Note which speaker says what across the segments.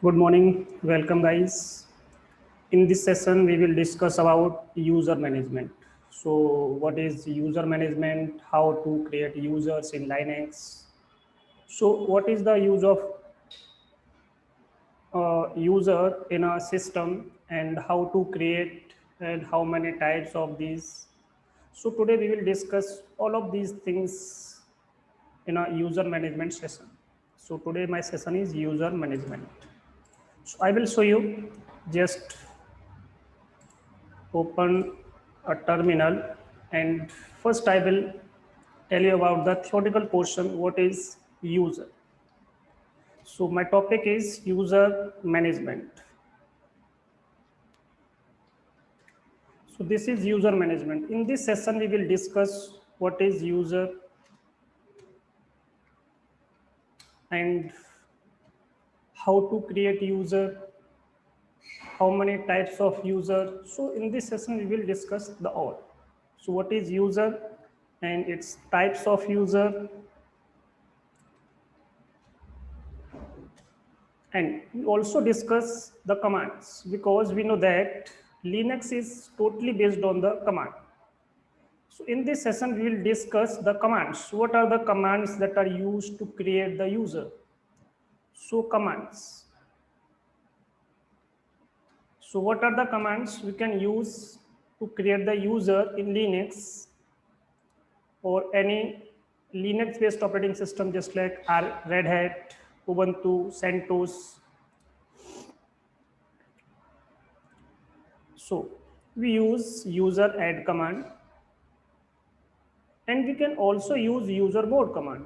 Speaker 1: Good morning. Welcome, guys. In this session, we will discuss about user management. So, what is user management? How to create users in Linux? So, what is the use of user in a system, and how to create and how many types of these? So, today we will discuss all of these things in a user management session. So, today my session is user management. So, I will show you. Just open a terminal, and first I will tell you about the theoretical portion. What is user? So my topic is user management. So this is user management. In this session we will discuss what is user and how to create user, how many types of user. So in this session we will discuss the all. So what is user and its types of user, and we also discuss the commands, because we know that Linux is totally based on the command. So in this session we will discuss the commands. What are the commands that are used to create the user? So commands. So what are the commands we can use to create the user in Linux or any Linux based operating system, just like our Red Hat, Ubuntu, CentOS? So we use user add command, and we can also use user mode command.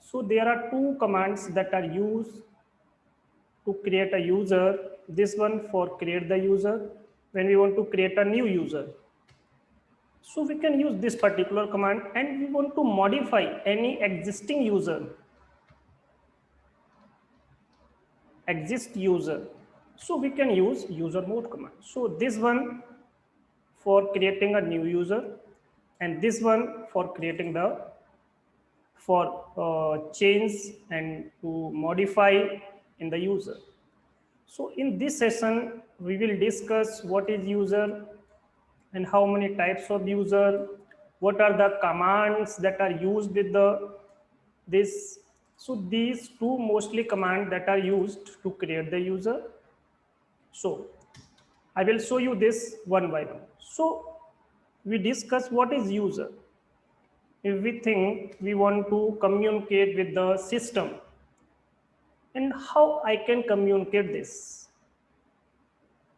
Speaker 1: So there are two commands that are used to create a user. This one for create the user when we want to create a new user. So we can use this particular command, and we want to modify any existing exist user. So we can use user mode command. So this one for creating a new user, and this one for creating the for change and to modify in the user. So in this session, we will discuss what is user and how many types of user, what are the commands that are used with the this. So these two mostly commands that are used to create the user. So I will show you this one by one. So we discuss what is user. If we think we want to communicate with the system, and how I can communicate this.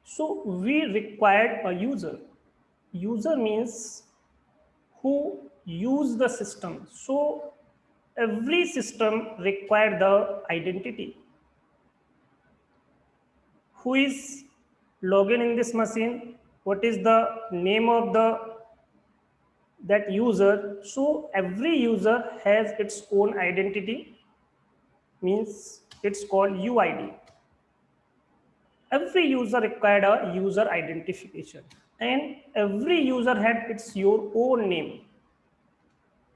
Speaker 1: So we required a user. User means who use the system. So every system required the identity. Who is login in this machine? What is the name of the that user? So every user has its own identity, means it's called UID. Every user required a user identification, and every user had its your own name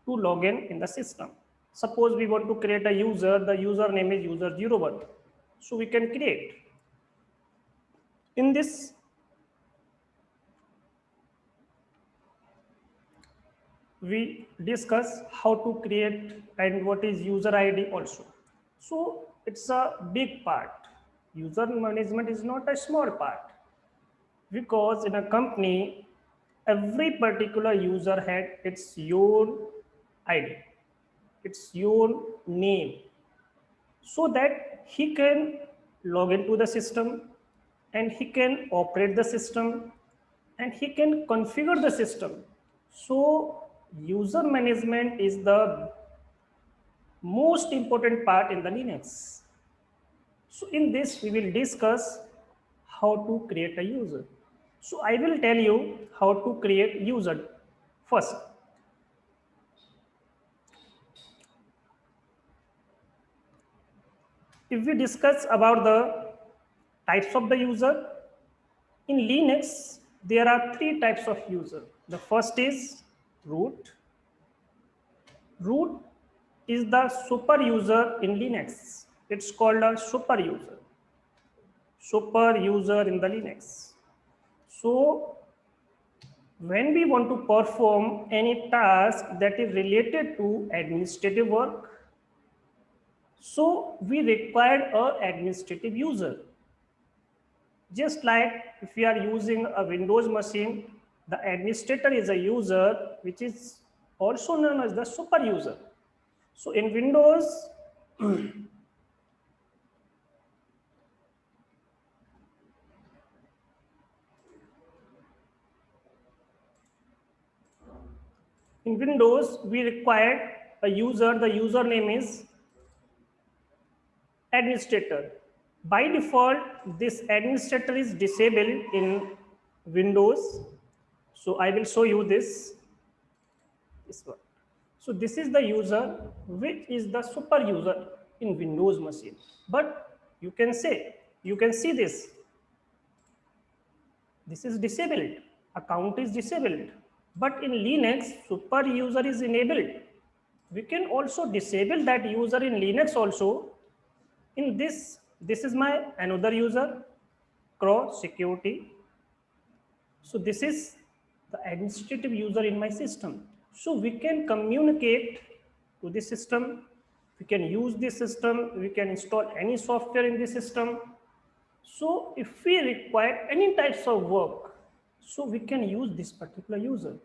Speaker 1: to log in the system. Suppose we want to create a user, the username is user01. So we can create. In this, we discuss how to create and what is user ID also. So it's a big part. User management is not a small part, because in a company, every particular user had its own ID, its own name, so that he can log into the system, and he can operate the system, and he can configure the system. So user management is the most important part in the Linux. So in this we will discuss how to create a user. So I will tell you how to create user first. If we discuss about the types of the user, in Linux, there are three types of user. The first is root. Root is the super user in Linux. It's called a super user. super user in the Linux. So when we want to perform any task that is related to administrative work, so we require a administrative user. Just like if we are using a Windows machine, the administrator is a user which is also known as the super user. So in Windows, we require a user. The username is administrator. By default, this administrator is disabled in Windows. So I will show you this one. So this is the user which is the super user in Windows machine. But you can see this is disabled. Account is disabled. But in Linux, super user is enabled. We can also disable that user in Linux also. In this is my another user, cross security. So this is the administrative user in my system. So we can communicate to the system. We can use this system. We can install any software in the system. So if we require any types of work, so we can use this particular user.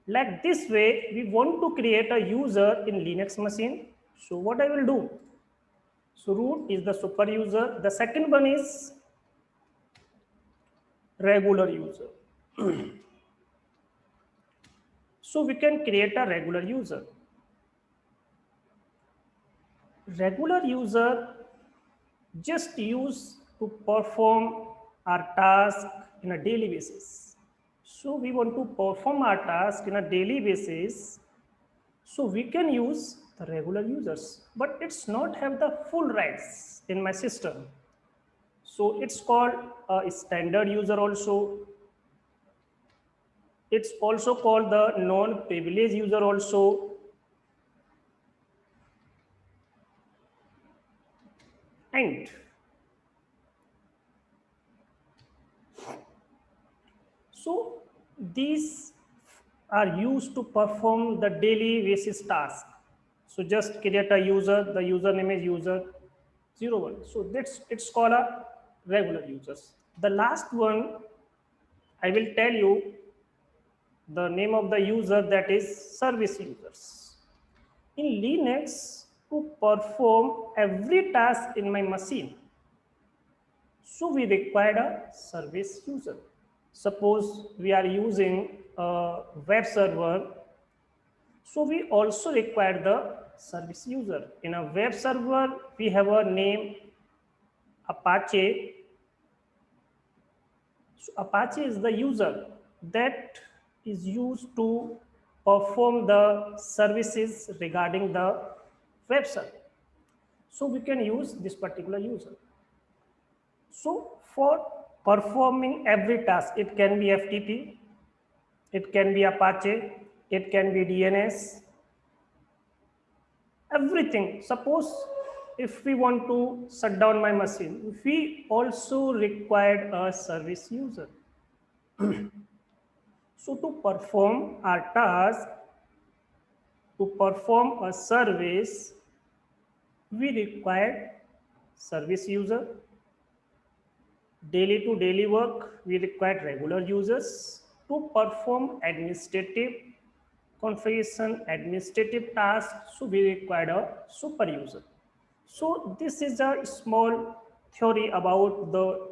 Speaker 1: Like this way, we want to create a user in Linux machine. So what I will do? So root is the super user. The second one is regular user. So we can create a regular user. Regular user just use to perform our task in a daily basis. So we want to perform our task in a daily basis. So we can use the regular users, but it's not have the full rights in my system. So it's called a standard user also. It's also called the non-privileged user also. And so these are used to perform the daily basis task. So just create a user, the username is user01. So that's it's called a regular users. The last one, I will tell you the name of the user, that is service users. In Linux, to perform every task in my machine, so we required a service user. Suppose we are using a web server, so we also require the service user. In a web server, we have a name Apache. So Apache is the user that is used to perform the services regarding the web server. So we can use this particular user. So for performing every task, it can be FTP, it can be Apache, it can be DNS, everything. Suppose if we want to shut down my machine, we also required a service user. So to perform our task, to perform a service, we require service user. Daily to daily work, we require regular users. To perform administrative configuration, administrative tasks, so we require a super user. So this is a small theory about the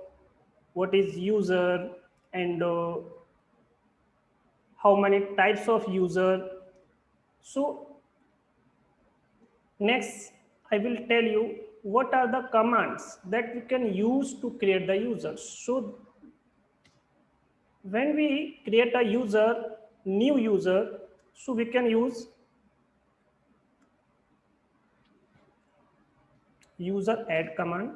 Speaker 1: what is user and how many types of user. So next, I will tell you what are the commands that we can use to create the user. So when we create a user, new user, so we can use user add command.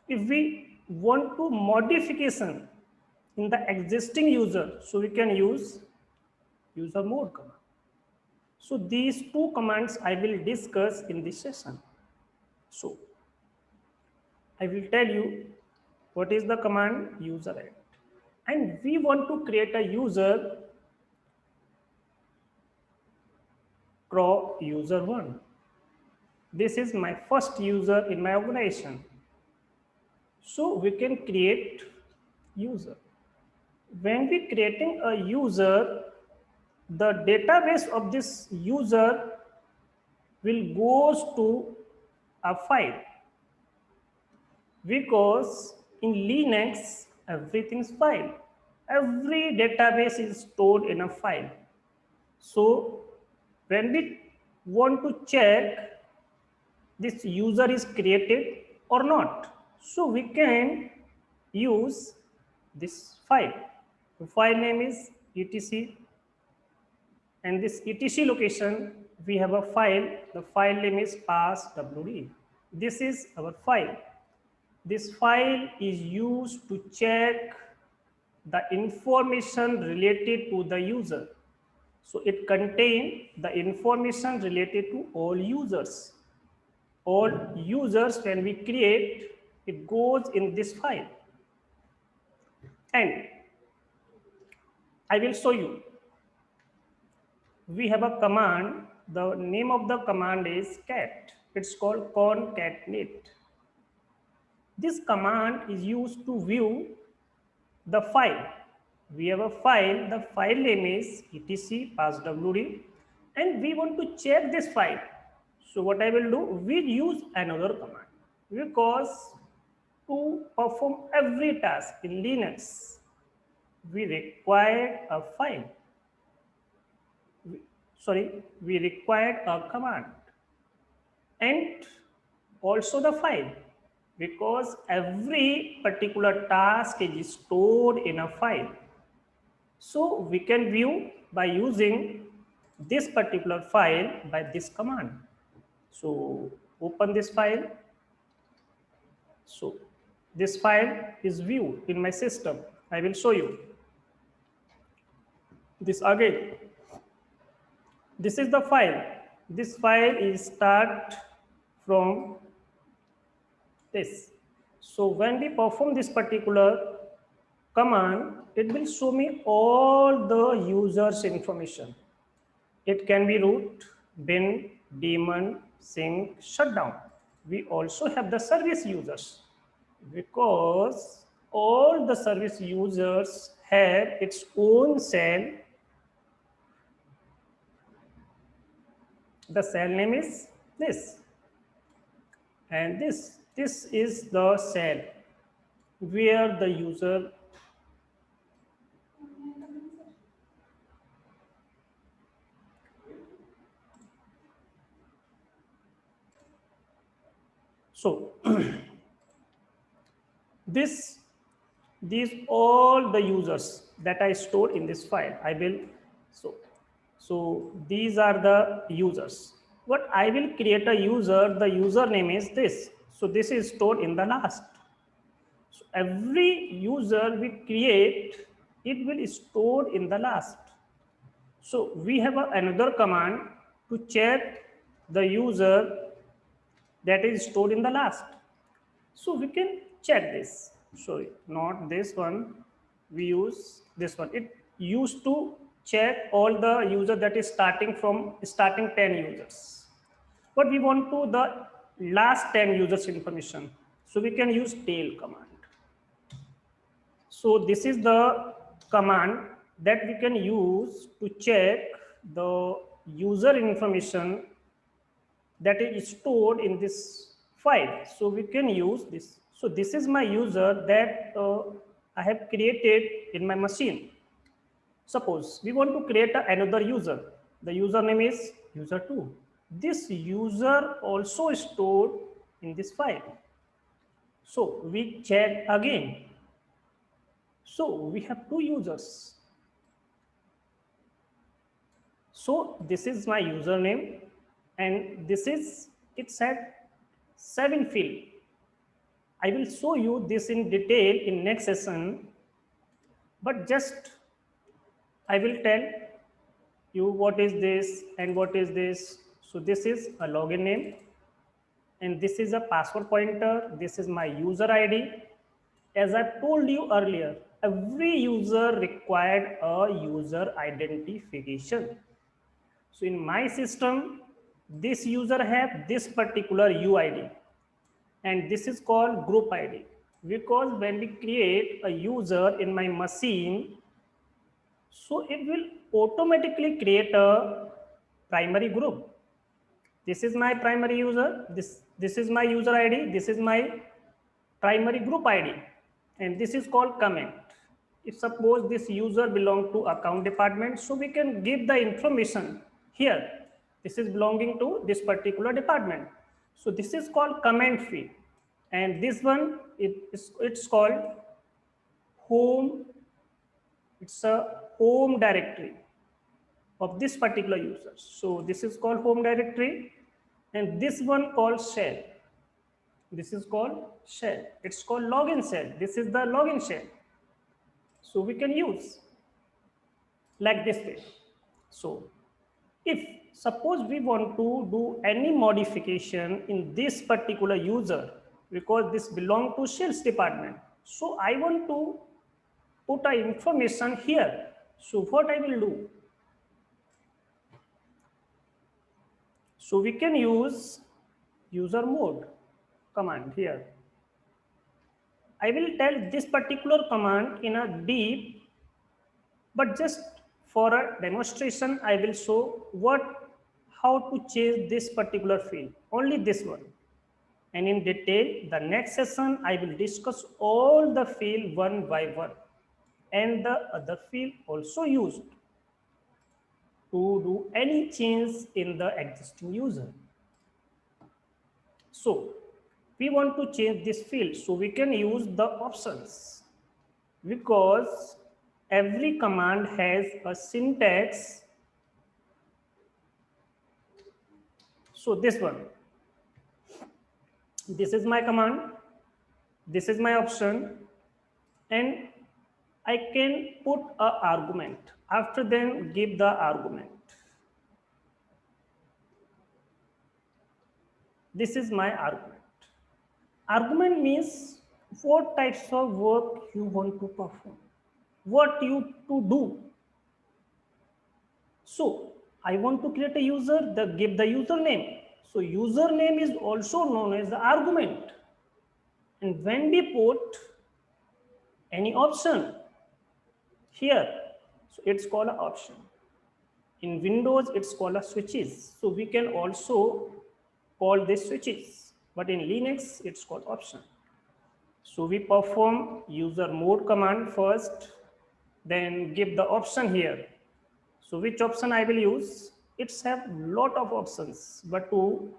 Speaker 1: If we want to modification in the existing user, so we can use user mode command. So these two commands I will discuss in this session. So I will tell you what is the command user add. And we want to create a user crow user one. This is my first user in my organization. So we can create user. When we creating a user, the database of this user will goes to a file, because in Linux everything is file. Every database is stored in a file. So when we want to check this user is created or not, so we can use this file. The file name is etc, and this etc location we have a file. The file name is passwd. This is our file. This file is used to check the information related to the user. So it contains the information related to all users. All users, when we create, it goes in this file. And I will show you. We have a command. The name of the command is cat. It's called concatenate. This command is used to view the file. We have a file. The file name is etc passwd, and we want to check this file. So what I will do, we use another command, because to perform every task in Linux, we require a file. We require a command and also the file, because every particular task is stored in a file. So we can view by using this particular file by this command. So open this file. So this file is viewed in my system. I will show you this again. This is the file. This file is start from this. So when we perform this particular command, it will show me all the users information. It can be root, bin, daemon, sync, shutdown. We also have the service users, because all the service users have its own cell. The cell name is this, and this is the cell where the user. So these all the users that I stored in this file. I will so these are the users. What I will create a user, the username is this. So this is stored in the last. So every user we create, it will store in the last. So we have another command to check the user that is stored in the last. So we can check this. Sorry, not this one. We use this one. It used to check all the user that is starting 10 users. But we want to the last 10 users information. So we can use tail command. So this is the command that we can use to check the user information that is stored in this file. So we can use this. So this is my user that I have created in my machine. Suppose we want to create another user. The username is user2. This user also stored in this file. So we check again. So we have two users. So this is my username, and this is it's at 7 field. I will show you this in detail in next session, but just I will tell you what is this and what is this. So this is a login name, and this is a password pointer. This is my user ID. As I told you earlier, every user required a user identification. So in my system, this user have this particular UID, and this is called group ID, because when we create a user in my machine, so it will automatically create a primary group. This is my primary user, this is my user ID, this is my primary group ID, and this is called comment. If suppose this user belong to account department, so we can give the information here. This is belonging to this particular department. So this is called comment field, and this one it's called home. It's a home directory of this particular user. So this is called home directory, and this one called shell. This is called shell. It's called login shell. This is the login shell. So we can use like this way. So if suppose we want to do any modification in this particular user, because this belong to sales department, so I want to put a information here. So what I will do? So we can use user mode command here. I will tell this particular command in a deep, but just for a demonstration, I will show how to change this particular field, only this one. And in detail, the next session, I will discuss all the field one by one, and the other field also used to do any change in the existing user. So we want to change this field, so we can use the options, because every command has a syntax. So this one, this is my command, this is my option, and I can put a argument. After then give the argument. This is my argument. Argument means what types of work you want to perform, what you to do. So I want to create a user, give the username. So username is also known as the argument. And when we put any option here, so it's called an option. In Windows, it's called a switches. So we can also call this switches, but in Linux, it's called option. So we perform user mode command first, then give the option here. So which option I will use? It's have lot of options, but to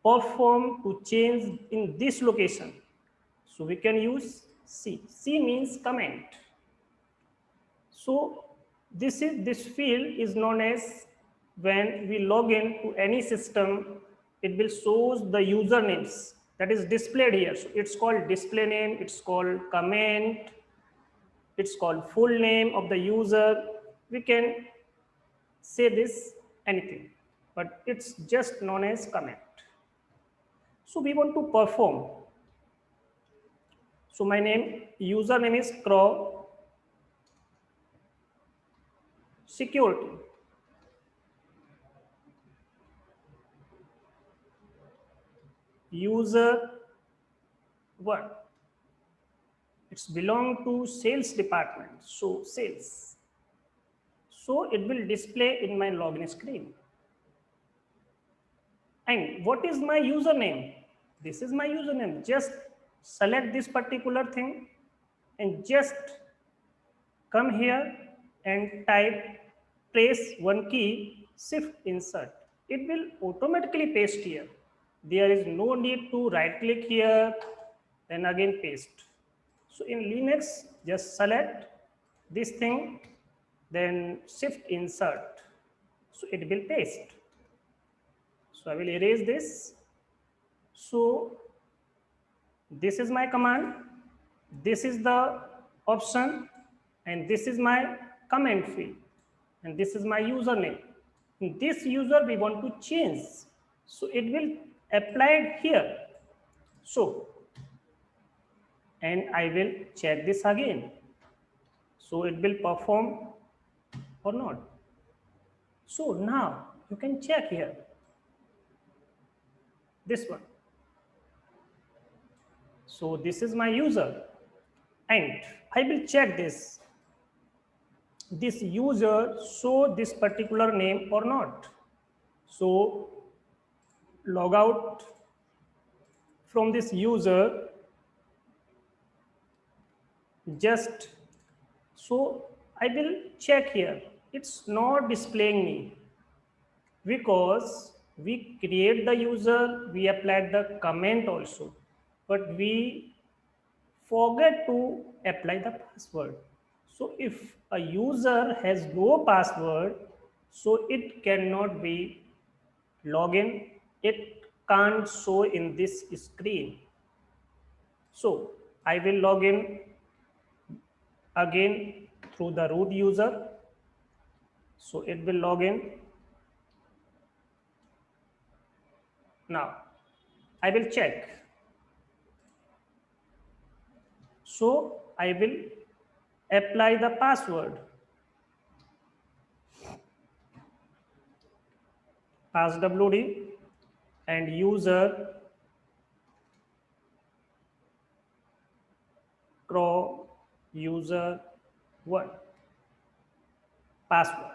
Speaker 1: perform, to change in this location, so we can use C. C means comment. So this field is known as, when we log in to any system, it will shows the usernames that is displayed here. So it's called display name, it's called comment, it's called full name of the user. We can say this anything, but it's just known as comment. So we want to perform. So my username is Crow Security. User 1. It's belong to sales department. So sales. So it will display in my login screen. And what is my username? This is my username. Just select this particular thing and just come here and type, press one key, shift insert. It will automatically paste here. There is no need to right click here, then again paste. So in Linux, just select this thing, then shift insert. So it will paste. So I will erase this. So this is my command, this is the option, and this is my comment field, and this is my username. In this user we want to change, so it will applied here. So, and I will check this again. So it will perform or not. So now you can check here, this one. So this is my user, and I will check this user show this particular name or not. So log out from this user, just so I will check here. It's not displaying me because we create the user, we applied the comment also, but we forget to apply the password. So if a user has no password, so it cannot be login. It can't show in this screen. So I will log in again through the root user. So it will log in. Now I will check. So I will apply the password. Passwd and user crow user 1 password,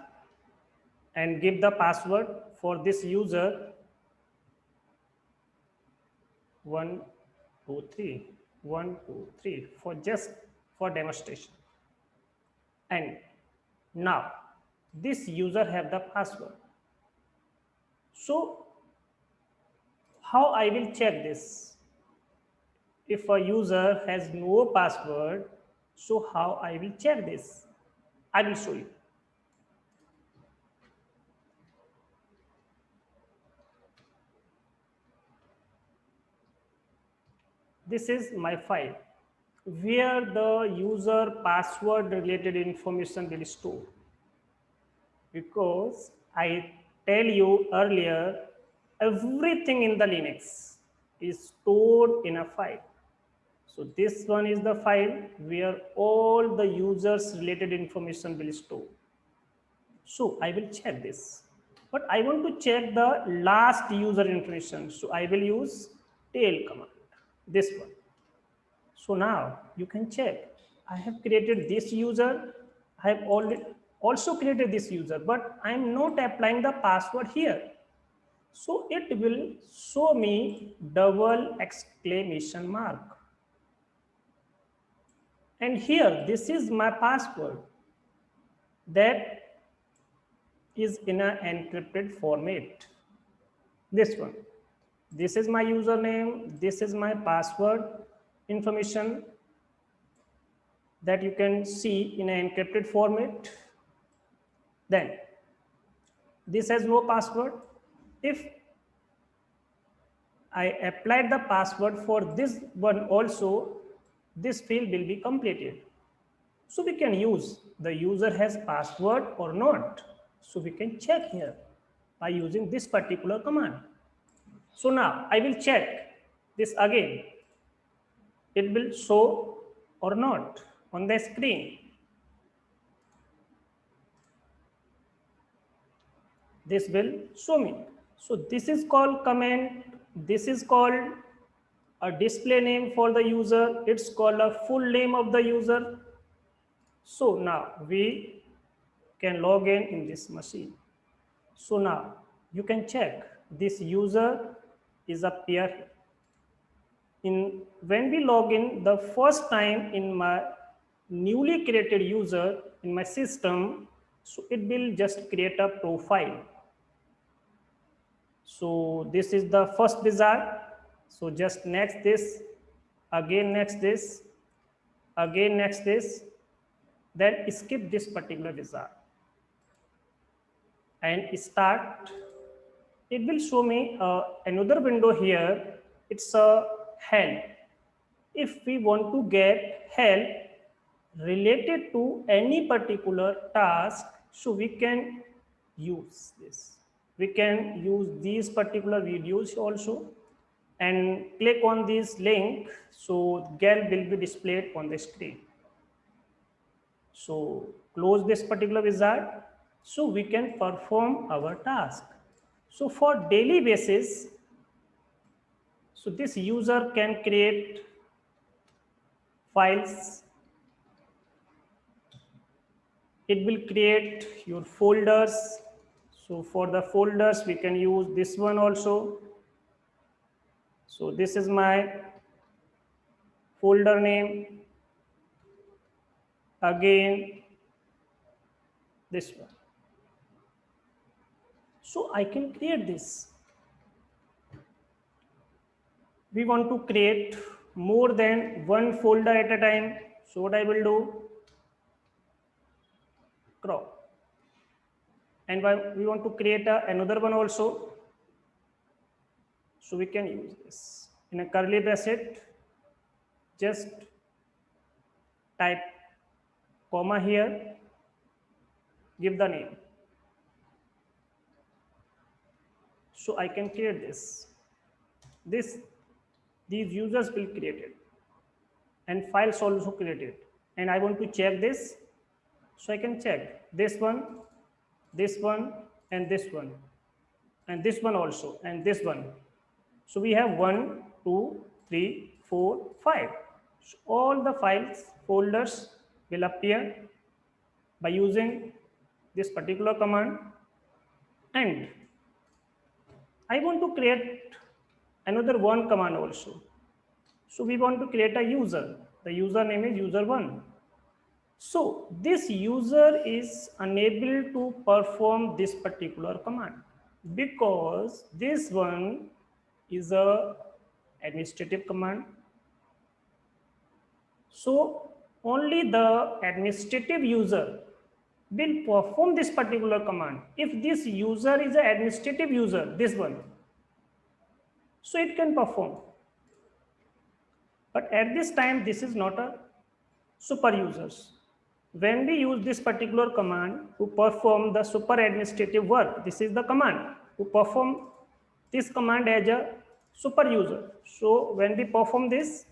Speaker 1: and give the password for this user 123 for just for demonstration. And now this user have the password. So how I will check this? If a user has no password, so how I will check this? I will show you. This is my file where the user password related information will store. Because I tell you earlier, everything in the Linux is stored in a file. So this one is the file where all the users related information will store. So I will check this, but I want to check the last user information. So I will use tail command, this one. So now you can check. I have created this user. I have already also created this user, but I am not applying the password here. So it will show me double exclamation mark. And here, this is my password that is in an encrypted format. This one. This is my username. This is my password information that you can see in an encrypted format. Then this has no password. If I applied the password for this one also, this field will be completed. So we can use the user has password or not. So we can check here by using this particular command. So now I will check this again. It will show or not on the screen. This will show me. So this is called comment. This is called a display name for the user. It's called a full name of the user. So now we can log in this machine. So now you can check this user is appear here. When we log in the first time in my newly created user in my system, so it will just create a profile. So this is the first wizard. So just next this, again next this, again next this, then skip this particular wizard and start. It will show me another window here. It's a help. If we want to get help related to any particular task, so we can use this. We can use these particular videos also. and click on this link, so GAL will be displayed on the screen. So close this particular wizard, so we can perform our task. So for daily basis, so this user can create files. It will create your folders. So for the folders, we can use this one also. So this is my folder name. Again, this one. So I can create this. We want to create more than one folder at a time. So what I will do, crop. And we want to create another one also. So we can use this. In a curly bracket, just type comma here, give the name. So I can create this. These users will create it, and files also created. And I want to check this, so I can check this one, and this one, and this one also, and this one. So we have 1, 2, 3, 4, 5. So all the files, folders will appear by using this particular command. And I want to create another one command also. So we want to create a user. The user name is user1. So this user is unable to perform this particular command because this one is a administrative command. So only the administrative user will perform this particular command. If this user is an administrative user, this one, so it can perform. But at this time, this is not a super users. When we use this particular command to perform the super administrative work, this is the command to perform this command as a super user. So when we perform this,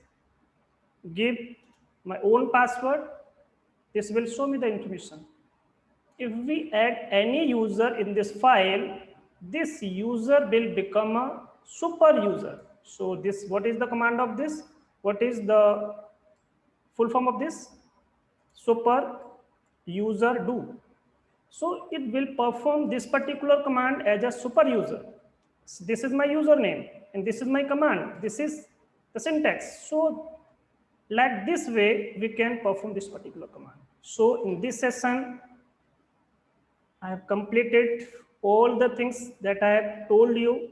Speaker 1: give my own password, this will show me the information. If we add any user in this file, this user will become a super user. So this, what is the command of this? What is the full form of this? Super user do. So it will perform this particular command as a super user. So this is my username and this is my command. This is the syntax. So like this way, we can perform this particular command. So in this session, I have completed all the things that I have told you.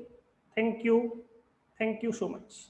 Speaker 1: Thank you. Thank you so much.